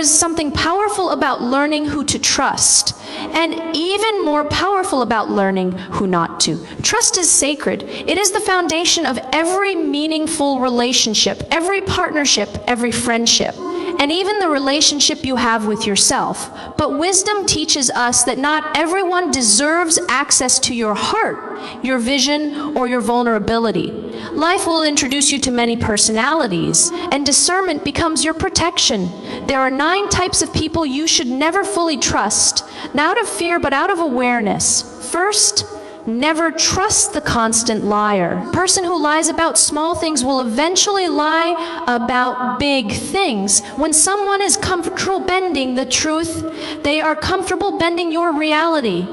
is something powerful about learning who to trust, and even more powerful about learning who not to. Trust is sacred. It is the foundation of every meaningful relationship, every partnership, every friendship, and even the relationship you have with yourself. But wisdom teaches us that not everyone deserves access to your heart, your vision, or your vulnerability. Life will introduce you to many personalities, and discernment becomes your protection. There are 9 types of people you should never fully trust, not out of fear but out of awareness. First, never trust the constant liar. A person who lies about small things will eventually lie about big things. When someone is comfortable bending the truth, they are comfortable bending your reality.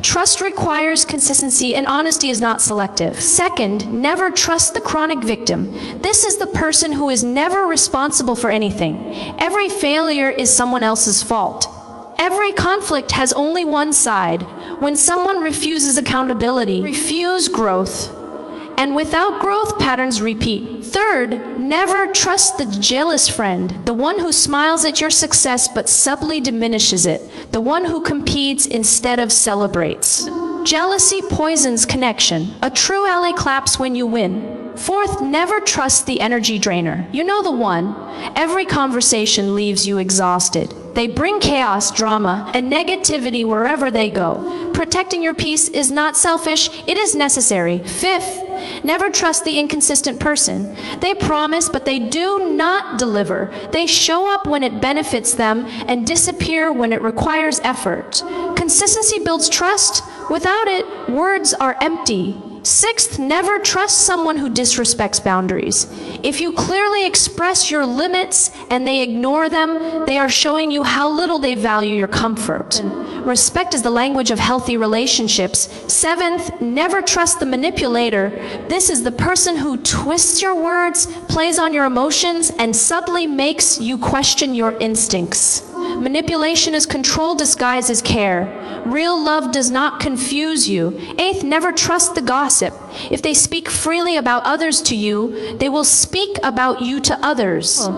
Trust requires consistency, and honesty is not selective. Second, never trust the chronic victim. This is the person who is never responsible for anything. Every failure is someone else's fault. Every conflict has only one side. When someone refuses accountability, refuse growth. And without growth, patterns repeat. Third, never trust the jealous friend, the one who smiles at your success but subtly diminishes it, the one who competes instead of celebrates. Jealousy poisons connection. A true ally claps when you win. Fourth, never trust the energy drainer. You know the one. Every conversation leaves you exhausted. They bring chaos, drama, and negativity wherever they go. Protecting your peace is not selfish, it is necessary. Fifth, never trust the inconsistent person. They promise, but they do not deliver. They show up when it benefits them and disappear when it requires effort. Consistency builds trust. Without it, words are empty. Sixth, never trust someone who disrespects boundaries. If you clearly express your limits and they ignore them, they are showing you how little they value your comfort. Respect is the language of healthy relationships. Seventh, never trust the manipulator. This is the person who twists your words, plays on your emotions, and subtly makes you question your instincts. Manipulation is control disguised as care. Real love does not confuse you. Eighth, never trust the gossip. If they speak freely about others to you, they will speak about you to others.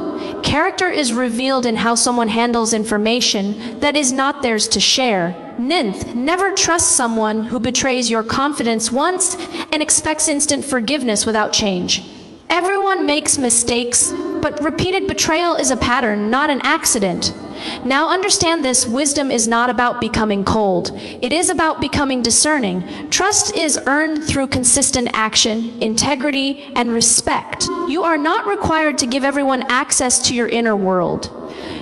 Character is revealed in how someone handles information that is not theirs to share. Ninth, never trust someone who betrays your confidence once and expects instant forgiveness without change. Everyone makes mistakes, but repeated betrayal is a pattern, not an accident. Now understand this, wisdom is not about becoming cold. It is about becoming discerning. Trust is earned through consistent action, integrity, and respect. You are not required to give everyone access to your inner world.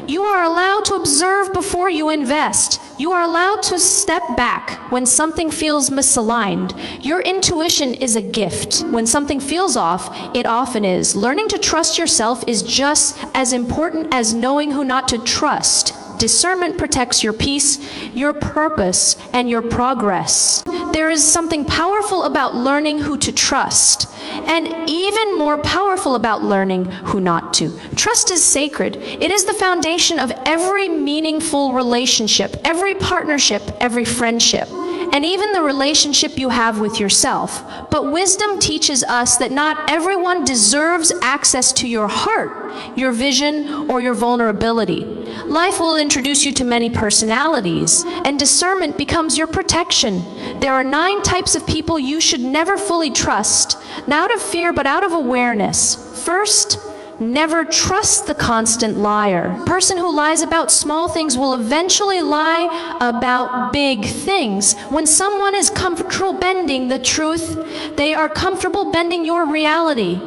You are allowed to observe before you invest. You are allowed to step back when something feels misaligned. Your intuition is a gift. When something feels off, it often is. Learning to trust yourself is just as important as knowing who not to trust. Discernment protects your peace, your purpose, and your progress. There is something powerful about learning who to trust, and even more powerful about learning who not to. Trust is sacred. It is the foundation of every meaningful relationship, every partnership, every friendship, and even the relationship you have with yourself. But wisdom teaches us that not everyone deserves access to your heart, your vision, or your vulnerability. Life will introduce you to many personalities, and discernment becomes your protection. There are 9 types of people you should never fully trust, not out of fear but out of awareness. First, never trust the constant liar. A person who lies about small things will eventually lie about big things. When someone is comfortable bending the truth, they are comfortable bending your reality.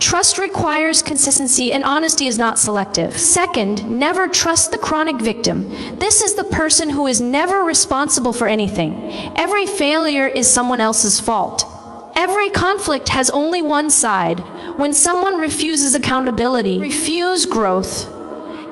Trust requires consistency, and honesty is not selective. Second, never trust the chronic victim. This is the person who is never responsible for anything. Every failure is someone else's fault. Every conflict has only one side. When someone refuses accountability, refuse growth.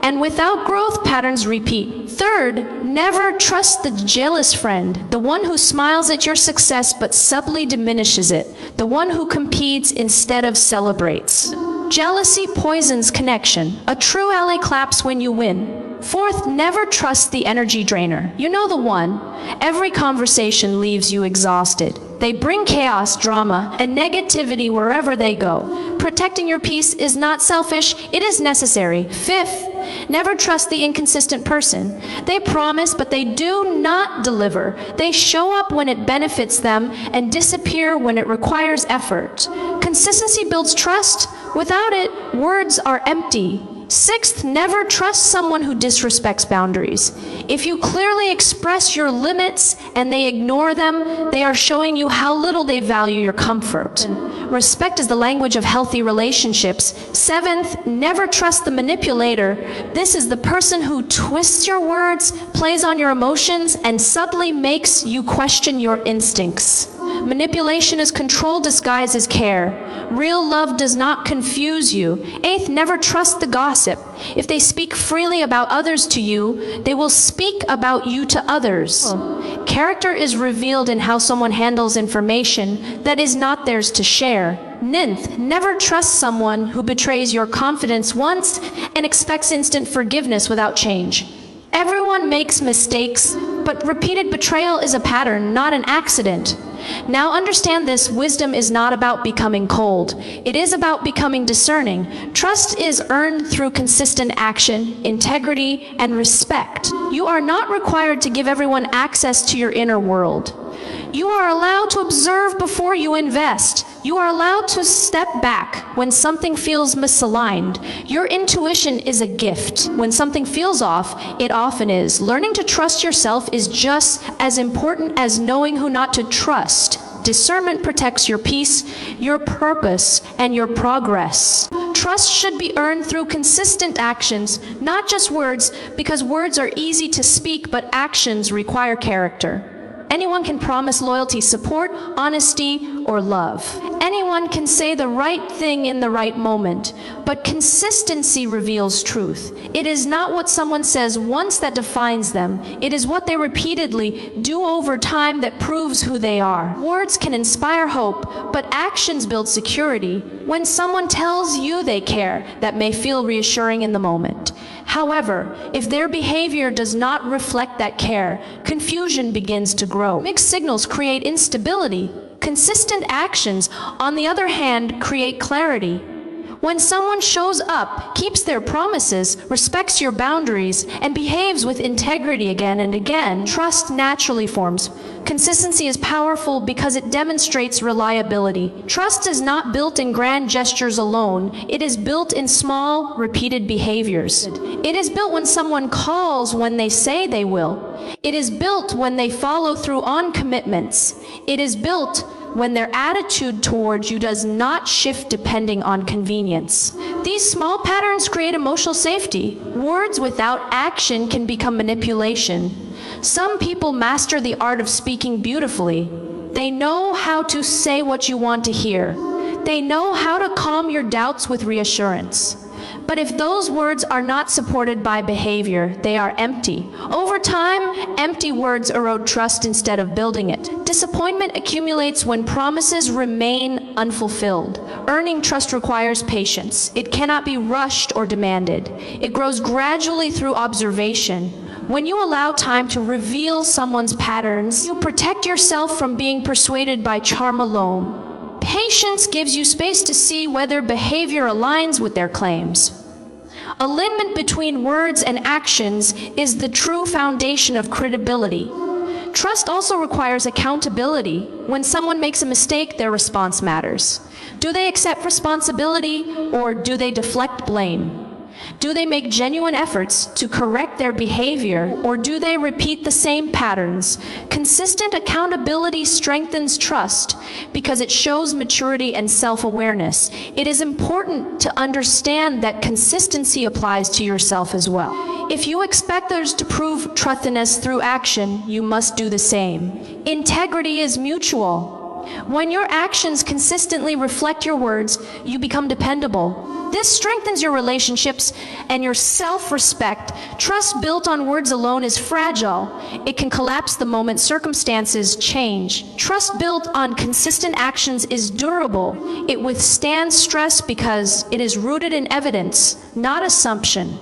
And without growth, patterns repeat. Third, never trust the jealous friend, the one who smiles at your success but subtly diminishes it, the one who competes instead of celebrates. Jealousy poisons connection. A true ally claps when you win. Fourth, never trust the energy drainer. You know the one. Every conversation leaves you exhausted. They bring chaos, drama, and negativity wherever they go. Protecting your peace is not selfish, it is necessary. Fifth, Never trust the inconsistent person. They promise, but they do not deliver. They show up when it benefits them and disappear when it requires effort. Consistency builds trust. Without it, words are empty. Sixth, never trust someone who disrespects boundaries. If you clearly express your limits and they ignore them, they are showing you how little they value your comfort. Respect is the language of healthy relationships. Seventh, never trust the manipulator. This is the person who twists your words, plays on your emotions, and subtly makes you question your instincts. Manipulation is control disguised as care. Real love does not confuse you. Eighth, never trust the gossip. If they speak freely about others to you, they will speak about you to others. Character is revealed in how someone handles information that is not theirs to share. Ninth, never trust someone who betrays your confidence once and expects instant forgiveness without change. Everyone makes mistakes, but repeated betrayal is a pattern, not an accident. Now understand this, wisdom is not about becoming cold. It is about becoming discerning. Trust is earned through consistent action, integrity, and respect. You are not required to give everyone access to your inner world. You are allowed to observe before you invest. You are allowed to step back when something feels misaligned. Your intuition is a gift. When something feels off, it often is. Learning to trust yourself is just as important as knowing who not to trust. Discernment protects your peace, your purpose, and your progress. Trust should be earned through consistent actions, not just words, because words are easy to speak, but actions require character. Anyone can promise loyalty, support, honesty, or love. Anyone can say the right thing in the right moment, but consistency reveals truth. It is not what someone says once that defines them. It is what they repeatedly do over time that proves who they are. Words can inspire hope, but actions build security. When someone tells you they care, that may feel reassuring in the moment. However, if their behavior does not reflect that care, confusion begins to grow. Mixed signals create instability. Consistent actions, on the other hand, create clarity. When someone shows up, keeps their promises, respects your boundaries, and behaves with integrity again and again, trust naturally forms. Consistency is powerful because it demonstrates reliability. Trust is not built in grand gestures alone. It is built in small, repeated behaviors. It is built when someone calls when they say they will. It is built when they follow through on commitments. It is built when their attitude towards you does not shift depending on convenience. These small patterns create emotional safety. Words without action can become manipulation. Some people master the art of speaking beautifully. They know how to say what you want to hear. They know how to calm your doubts with reassurance. But if those words are not supported by behavior, they are empty. Over time, empty words erode trust instead of building it. Disappointment accumulates when promises remain unfulfilled. Earning trust requires patience. It cannot be rushed or demanded. It grows gradually through observation. When you allow time to reveal someone's patterns, you protect yourself from being persuaded by charm alone. Patience gives you space to see whether behavior aligns with their claims. Alignment between words and actions is the true foundation of credibility. Trust also requires accountability. When someone makes a mistake, their response matters. Do they accept responsibility or do they deflect blame? Do they make genuine efforts to correct their behavior, or do they repeat the same patterns? Consistent accountability strengthens trust because it shows maturity and self-awareness. It is important to understand that consistency applies to yourself as well. If you expect others to prove trustworthiness through action, you must do the same. Integrity is mutual. When your actions consistently reflect your words, you become dependable. This strengthens your relationships and your self-respect. Trust built on words alone is fragile. It can collapse the moment circumstances change. Trust built on consistent actions is durable. It withstands stress because it is rooted in evidence, not assumption.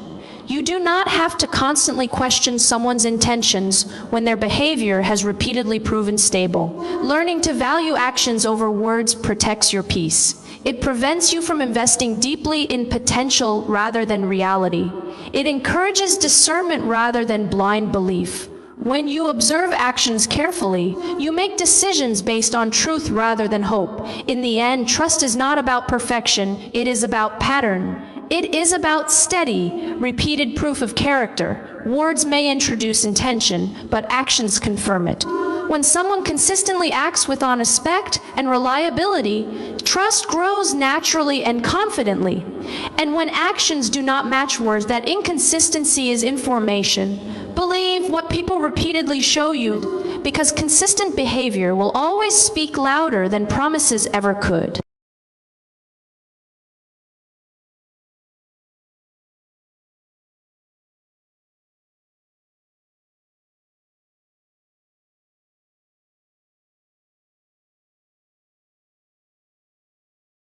You do not have to constantly question someone's intentions when their behavior has repeatedly proven stable. Learning to value actions over words protects your peace. It prevents you from investing deeply in potential rather than reality. It encourages discernment rather than blind belief. When you observe actions carefully, you make decisions based on truth rather than hope. In the end, trust is not about perfection, it is about pattern. It is about steady, repeated proof of character. Words may introduce intention, but actions confirm it. When someone consistently acts with respect and reliability, trust grows naturally and confidently. And when actions do not match words, that inconsistency is information. Believe what people repeatedly show you, because consistent behavior will always speak louder than promises ever could.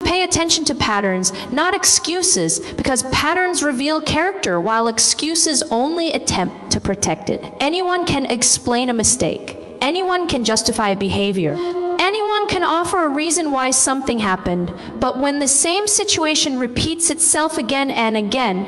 Pay attention to patterns, not excuses, because patterns reveal character while excuses only attempt to protect it. Anyone can explain a mistake. Anyone can justify a behavior. Anyone can offer a reason why something happened, but when the same situation repeats itself again and again,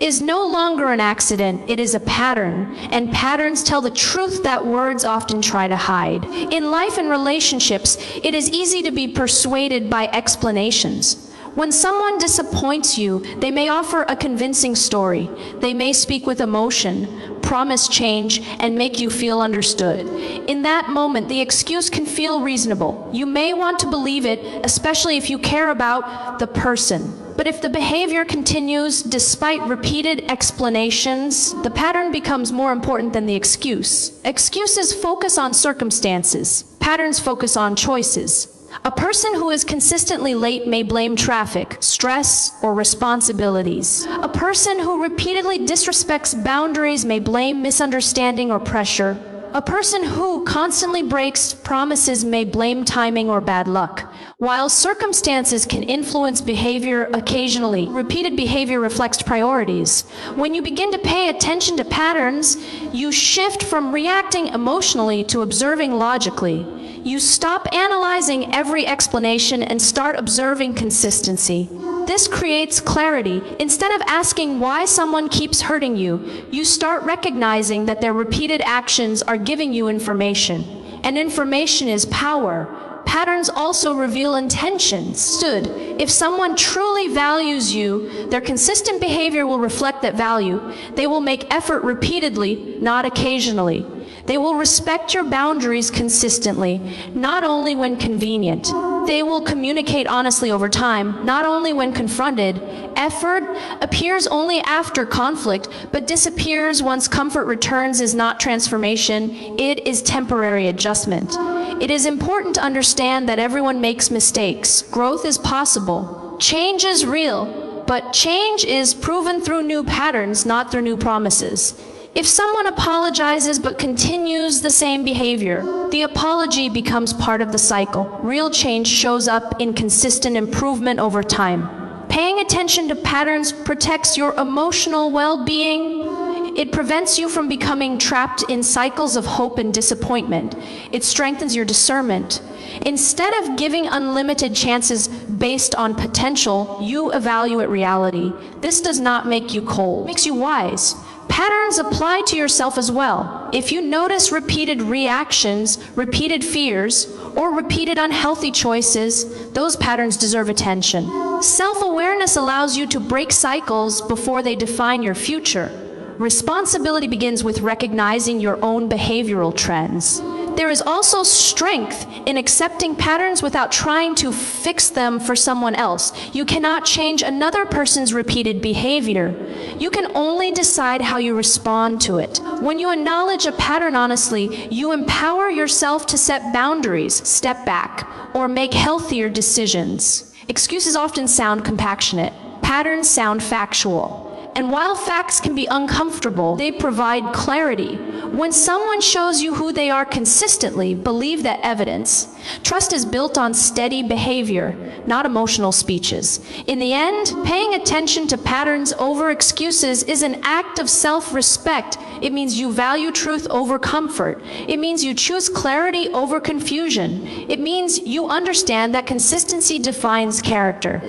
is no longer an accident, it is a pattern, and patterns tell the truth that words often try to hide. In life and relationships, it is easy to be persuaded by explanations. When someone disappoints you, they may offer a convincing story. They may speak with emotion, promise change, and make you feel understood. In that moment, the excuse can feel reasonable. You may want to believe it, especially if you care about the person. But if the behavior continues despite repeated explanations, the pattern becomes more important than the excuse. Excuses focus on circumstances. Patterns focus on choices. A person who is consistently late may blame traffic, stress, or responsibilities. A person who repeatedly disrespects boundaries may blame misunderstanding or pressure. A person who constantly breaks promises may blame timing or bad luck. While circumstances can influence behavior occasionally, repeated behavior reflects priorities. When you begin to pay attention to patterns, you shift from reacting emotionally to observing logically. You stop analyzing every explanation and start observing consistency. This creates clarity. Instead of asking why someone keeps hurting you, you start recognizing that their repeated actions are giving you information. And information is power. Patterns also reveal intentions. If someone truly values you, their consistent behavior will reflect that value. They will make effort repeatedly, not occasionally. They will respect your boundaries consistently, not only when convenient. They will communicate honestly over time, not only when confronted. Effort appears only after conflict, but disappears once comfort returns. Is not transformation, it is temporary adjustment. It is important to understand that everyone makes mistakes. Growth is possible. Change is real, but change is proven through new patterns, not through new promises. If someone apologizes but continues the same behavior, the apology becomes part of the cycle. Real change shows up in consistent improvement over time. Paying attention to patterns protects your emotional well-being. It prevents you from becoming trapped in cycles of hope and disappointment. It strengthens your discernment. Instead of giving unlimited chances based on potential, you evaluate reality. This does not make you cold, it makes you wise. Patterns apply to yourself as well. If you notice repeated reactions, repeated fears, or repeated unhealthy choices, those patterns deserve attention. Self-awareness allows you to break cycles before they define your future. Responsibility begins with recognizing your own behavioral trends. There is also strength in accepting patterns without trying to fix them for someone else. You cannot change another person's repeated behavior. You can only decide how you respond to it. When you acknowledge a pattern honestly, you empower yourself to set boundaries, step back, or make healthier decisions. Excuses often sound compassionate. Patterns sound factual. And while facts can be uncomfortable, they provide clarity. When someone shows you who they are consistently, believe that evidence. Trust is built on steady behavior, not emotional speeches. In the end, paying attention to patterns over excuses is an act of self-respect. It means you value truth over comfort. It means you choose clarity over confusion. It means you understand that consistency defines character.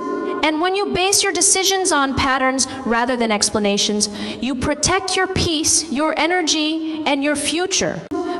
And when you base your decisions on patterns rather than explanations, you protect your peace, your energy, and your future.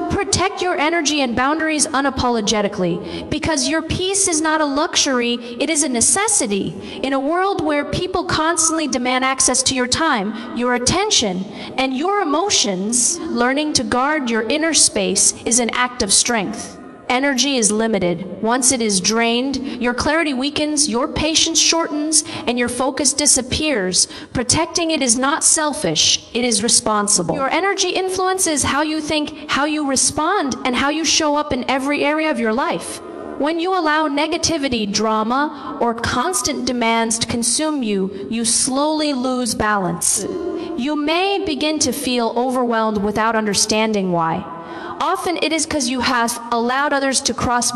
Protect your energy and boundaries unapologetically, because your peace is not a luxury, it is a necessity. In a world where people constantly demand access to your time, your attention, and your emotions, learning to guard your inner space is an act of strength. Energy is limited. Once it is drained, your clarity weakens, your patience shortens, and your focus disappears. Protecting it is not selfish, it is responsible. Your energy influences how you think, how you respond, and how you show up in every area of your life. When you allow negativity, drama, or constant demands to consume you, you slowly lose balance. You may begin to feel overwhelmed without understanding why. Often it is because you have allowed others to cross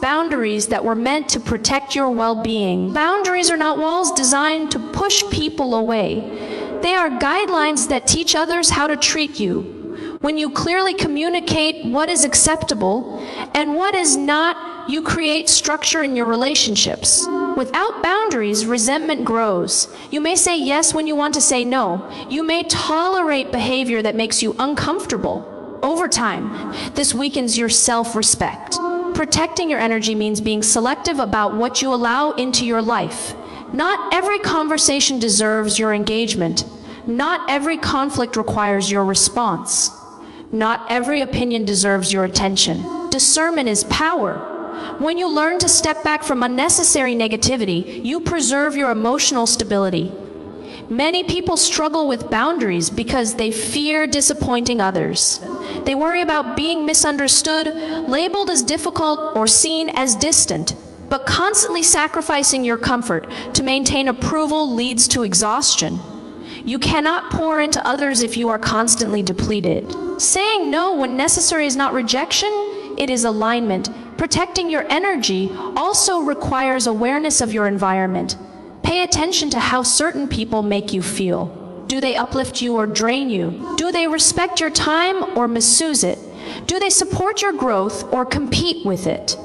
boundaries that were meant to protect your well-being. Boundaries are not walls designed to push people away. They are guidelines that teach others how to treat you. When you clearly communicate what is acceptable and what is not, you create structure in your relationships. Without boundaries, resentment grows. You may say yes when you want to say no. You may tolerate behavior that makes you uncomfortable. Over time, this weakens your self-respect. Protecting your energy means being selective about what you allow into your life. Not every conversation deserves your engagement. Not every conflict requires your response. Not every opinion deserves your attention. Discernment is power. When you learn to step back from unnecessary negativity, you preserve your emotional stability. Many people struggle with boundaries because they fear disappointing others. They worry about being misunderstood, labeled as difficult, or seen as distant. But constantly sacrificing your comfort to maintain approval leads to exhaustion. You cannot pour into others if you are constantly depleted. Saying no when necessary is not rejection, it is alignment. Protecting your energy also requires awareness of your environment. Pay attention to how certain people make you feel. Do they uplift you or drain you? Do they respect your time or misuse it? Do they support your growth or compete with it?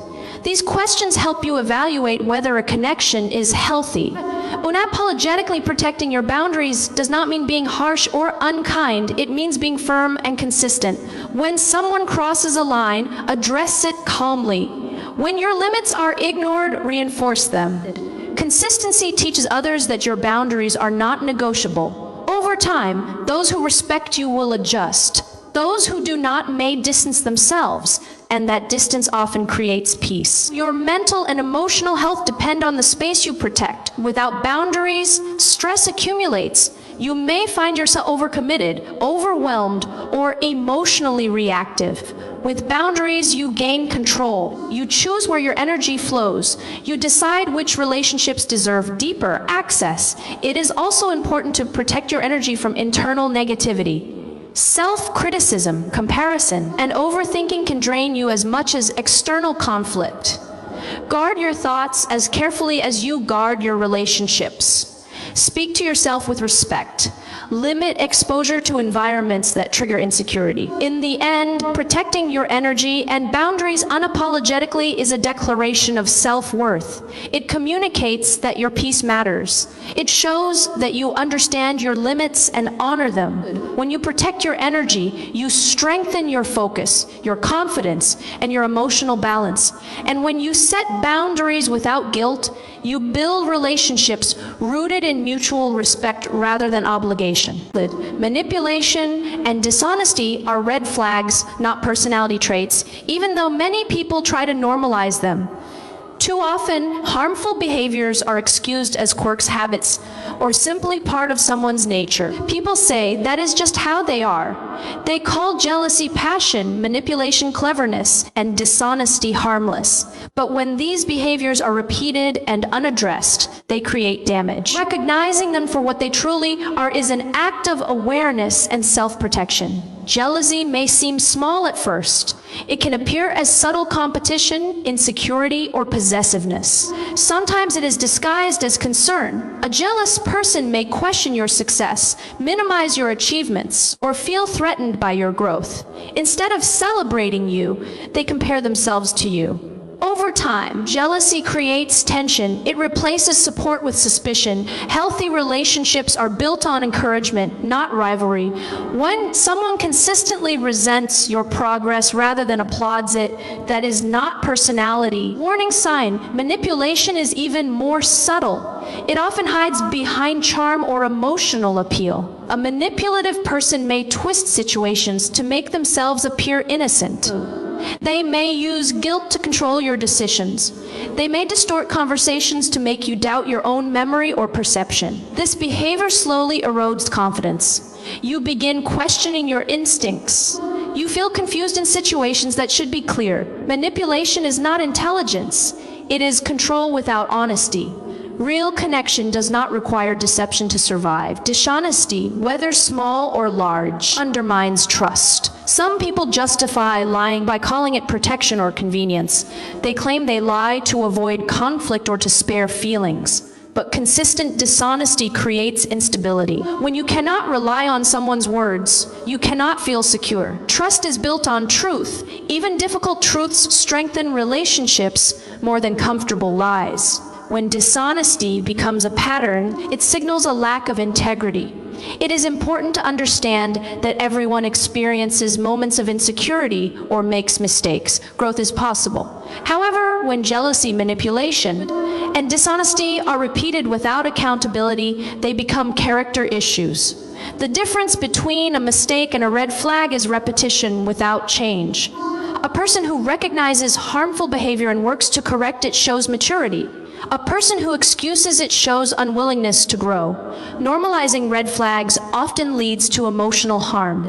These questions help you evaluate whether a connection is healthy. Unapologetically protecting your boundaries does not mean being harsh or unkind. It means being firm and consistent. When someone crosses a line, address it calmly. When your limits are ignored, reinforce them. Consistency teaches others that your boundaries are not negotiable. Over time, those who respect you will adjust. Those who do not may distance themselves, and that distance often creates peace. Your mental and emotional health depend on the space you protect. Without boundaries, stress accumulates. You may find yourself overcommitted, overwhelmed, or emotionally reactive. With boundaries, you gain control. You choose where your energy flows. You decide which relationships deserve deeper access. It is also important to protect your energy from internal negativity. Self-criticism, comparison, and overthinking can drain you as much as external conflict. Guard your thoughts as carefully as you guard your relationships. Speak to yourself with respect. Limit exposure to environments that trigger insecurity. In the end, protecting your energy and boundaries unapologetically is a declaration of self-worth. It communicates that your peace matters. It shows that you understand your limits and honor them. When you protect your energy, you strengthen your focus, your confidence, and your emotional balance. And when you set boundaries without guilt, you build relationships rooted in mutual respect rather than obligation. Manipulation and dishonesty are red flags, not personality traits, even though many people try to normalize them. Too often, harmful behaviors are excused as quirks, habits, or simply part of someone's nature. People say that is just how they are. They call jealousy passion, manipulation cleverness, and dishonesty harmless. But when these behaviors are repeated and unaddressed, they create damage. Recognizing them for what they truly are is an act of awareness and self-protection. Jealousy may seem small at first. It can appear as subtle competition, insecurity, or possessiveness. Sometimes it is disguised as concern. A jealous person may question your success, minimize your achievements, or feel threatened by your growth. Instead of celebrating you, they compare themselves to you. Over time, jealousy creates tension. It replaces support with suspicion. Healthy relationships are built on encouragement, not rivalry. When someone consistently resents your progress rather than applauds it, that is not personality. Warning sign: manipulation is even more subtle. It often hides behind charm or emotional appeal. A manipulative person may twist situations to make themselves appear innocent. They may use guilt to control your decisions. They may distort conversations to make you doubt your own memory or perception. This behavior slowly erodes confidence. You begin questioning your instincts. You feel confused in situations that should be clear. Manipulation is not intelligence. It is control without honesty. Real connection does not require deception to survive. Dishonesty, whether small or large, undermines trust. Some people justify lying by calling it protection or convenience. They claim they lie to avoid conflict or to spare feelings. But consistent dishonesty creates instability. When you cannot rely on someone's words, you cannot feel secure. Trust is built on truth. Even difficult truths strengthen relationships more than comfortable lies. When dishonesty becomes a pattern, it signals a lack of integrity. It is important to understand that everyone experiences moments of insecurity or makes mistakes. Growth is possible. However, when jealousy, manipulation, and dishonesty are repeated without accountability, they become character issues. The difference between a mistake and a red flag is repetition without change. A person who recognizes harmful behavior and works to correct it shows maturity. A person who excuses it shows unwillingness to grow. Normalizing red flags often leads to emotional harm.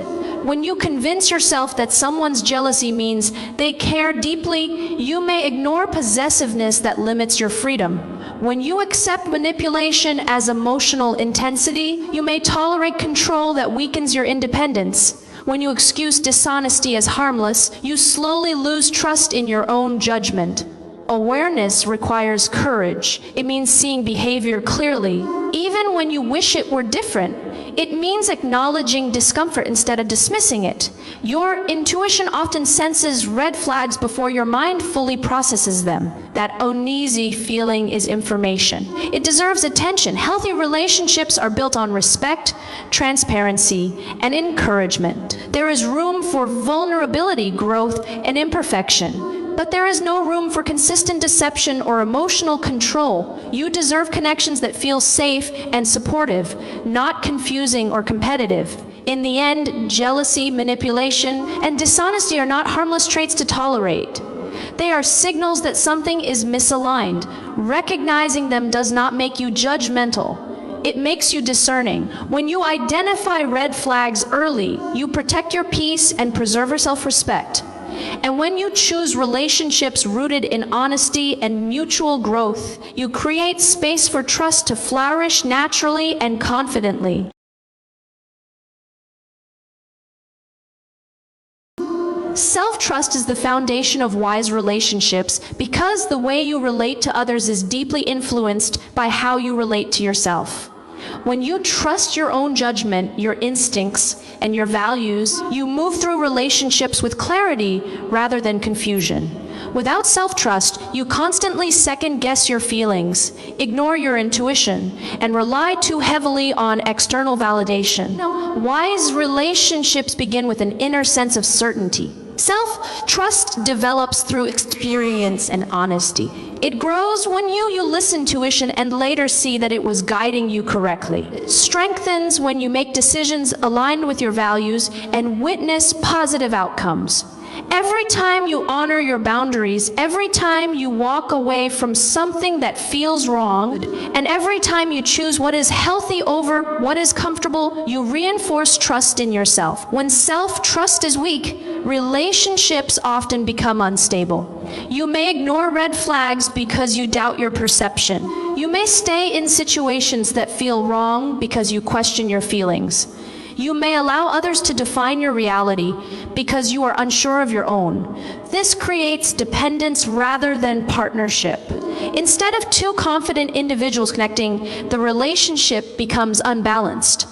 When you convince yourself that someone's jealousy means they care deeply, you may ignore possessiveness that limits your freedom. When you accept manipulation as emotional intensity, you may tolerate control that weakens your independence. When you excuse dishonesty as harmless, you slowly lose trust in your own judgment. Awareness requires courage. It means seeing behavior clearly, even when you wish it were different. It means acknowledging discomfort instead of dismissing it. Your intuition often senses red flags before your mind fully processes them. That uneasy feeling is information. It deserves attention. Healthy relationships are built on respect, transparency, and encouragement. There is room for vulnerability, growth, and imperfection. But there is no room for consistent deception or emotional control. You deserve connections that feel safe and supportive, not confusing or competitive. In the end, jealousy, manipulation, and dishonesty are not harmless traits to tolerate. They are signals that something is misaligned. Recognizing them does not make you judgmental. It makes you discerning. When you identify red flags early, you protect your peace and preserve your self-respect. And when you choose relationships rooted in honesty and mutual growth, you create space for trust to flourish naturally and confidently. Self-trust is the foundation of wise relationships because the way you relate to others is deeply influenced by how you relate to yourself. When you trust your own judgment, your instincts, and your values, you move through relationships with clarity rather than confusion. Without self-trust, you constantly second-guess your feelings, ignore your intuition, and rely too heavily on external validation. Wise relationships begin with an inner sense of certainty. Self-trust develops through experience and honesty. It grows when you listen to intuition and later see that it was guiding you correctly. It strengthens when you make decisions aligned with your values and witness positive outcomes. Every time you honor your boundaries, every time you walk away from something that feels wrong, and every time you choose what is healthy over what is comfortable, you reinforce trust in yourself. When self-trust is weak, relationships often become unstable. You may ignore red flags because you doubt your perception. You may stay in situations that feel wrong because you question your feelings. You may allow others to define your reality because you are unsure of your own. This creates dependence rather than partnership. Instead of two confident individuals connecting, the relationship becomes unbalanced.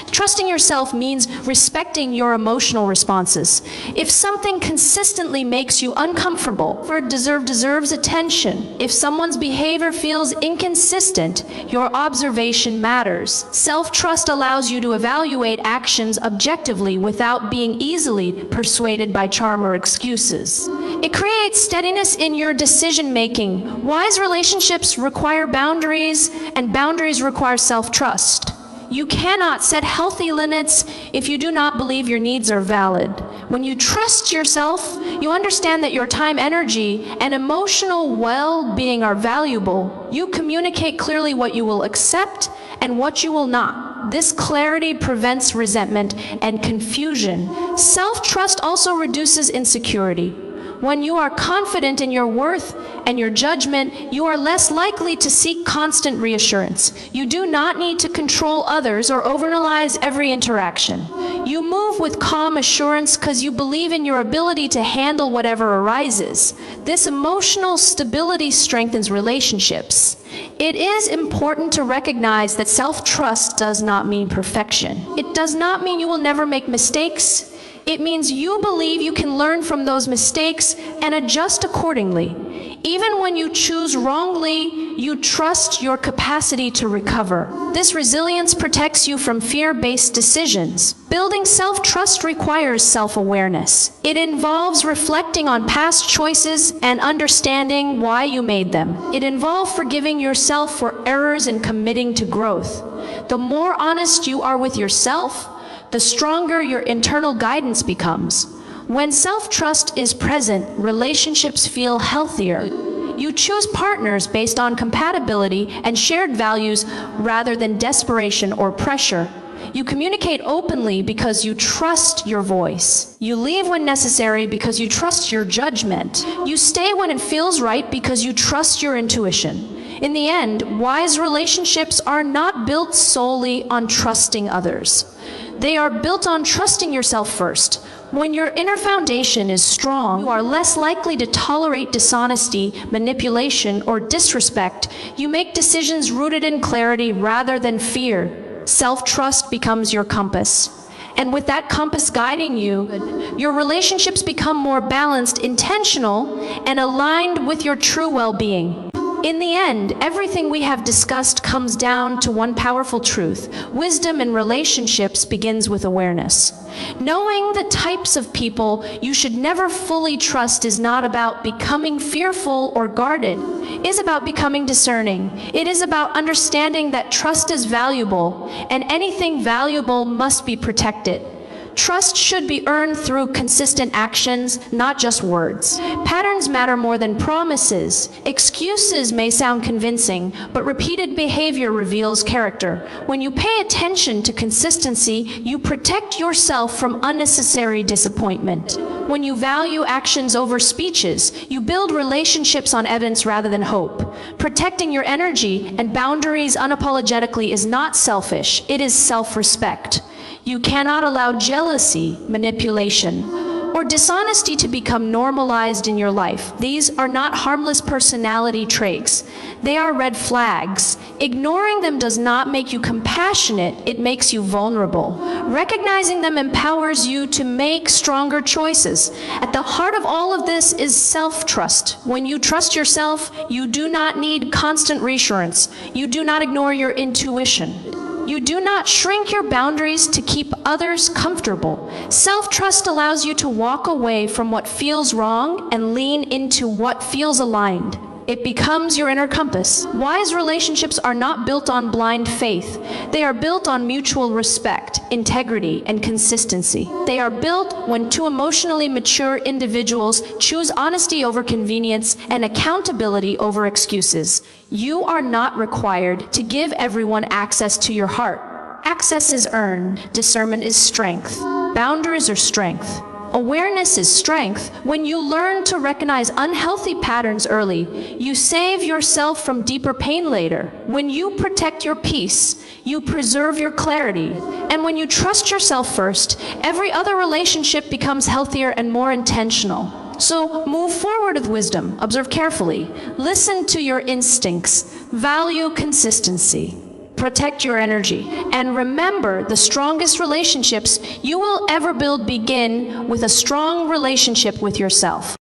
Trusting yourself means respecting your emotional responses. If something consistently makes you uncomfortable, deserves attention. If someone's behavior feels inconsistent, your observation matters. Self-trust allows you to evaluate actions objectively without being easily persuaded by charm or excuses. It creates steadiness in your decision-making. Wise relationships require boundaries, and boundaries require self-trust. You cannot set healthy limits if you do not believe your needs are valid. When you trust yourself, you understand that your time, energy, and emotional well-being are valuable. You communicate clearly what you will accept and what you will not. This clarity prevents resentment and confusion. Self-trust also reduces insecurity. When you are confident in your worth and your judgment, you are less likely to seek constant reassurance. You do not need to control others or overanalyze every interaction. You move with calm assurance because you believe in your ability to handle whatever arises. This emotional stability strengthens relationships. It is important to recognize that self-trust does not mean perfection. It does not mean you will never make mistakes. It means you believe you can learn from those mistakes and adjust accordingly. Even when you choose wrongly, you trust your capacity to recover. This resilience protects you from fear-based decisions. Building self-trust requires self-awareness. It involves reflecting on past choices and understanding why you made them. It involves forgiving yourself for errors and committing to growth. The more honest you are with yourself, the stronger your internal guidance becomes. When self-trust is present, relationships feel healthier. You choose partners based on compatibility and shared values rather than desperation or pressure. You communicate openly because you trust your voice. You leave when necessary because you trust your judgment. You stay when it feels right because you trust your intuition. In the end, wise relationships are not built solely on trusting others. They are built on trusting yourself first. When your inner foundation is strong, you are less likely to tolerate dishonesty, manipulation, or disrespect. You make decisions rooted in clarity rather than fear. Self-trust becomes your compass. And with that compass guiding you, your relationships become more balanced, intentional, and aligned with your true well-being. In the end, everything we have discussed comes down to one powerful truth. Wisdom in relationships begins with awareness. Knowing the types of people you should never fully trust is not about becoming fearful or guarded. It is about becoming discerning. It is about understanding that trust is valuable, and anything valuable must be protected. Trust should be earned through consistent actions, not just words. Patterns matter more than promises. Excuses may sound convincing, but repeated behavior reveals character. When you pay attention to consistency, you protect yourself from unnecessary disappointment. When you value actions over speeches, you build relationships on evidence rather than hope. Protecting your energy and boundaries unapologetically is not selfish, it is self-respect. You cannot allow jealousy, manipulation, or dishonesty to become normalized in your life. These are not harmless personality traits. They are red flags. Ignoring them does not make you compassionate, it makes you vulnerable. Recognizing them empowers you to make stronger choices. At the heart of all of this is self-trust. When you trust yourself, you do not need constant reassurance. You do not ignore your intuition. You do not shrink your boundaries to keep others comfortable. Self-trust allows you to walk away from what feels wrong and lean into what feels aligned. It becomes your inner compass. Wise relationships are not built on blind faith. They are built on mutual respect, integrity, and consistency. They are built when two emotionally mature individuals choose honesty over convenience and accountability over excuses. You are not required to give everyone access to your heart. Access is earned. Discernment is strength. Boundaries are strength. Awareness is strength. When you learn to recognize unhealthy patterns early, you save yourself from deeper pain later. When you protect your peace, you preserve your clarity. And when you trust yourself first, every other relationship becomes healthier and more intentional. So move forward with wisdom, observe carefully, listen to your instincts, value consistency. Protect your energy. And remember, the strongest relationships you will ever build begin with a strong relationship with yourself.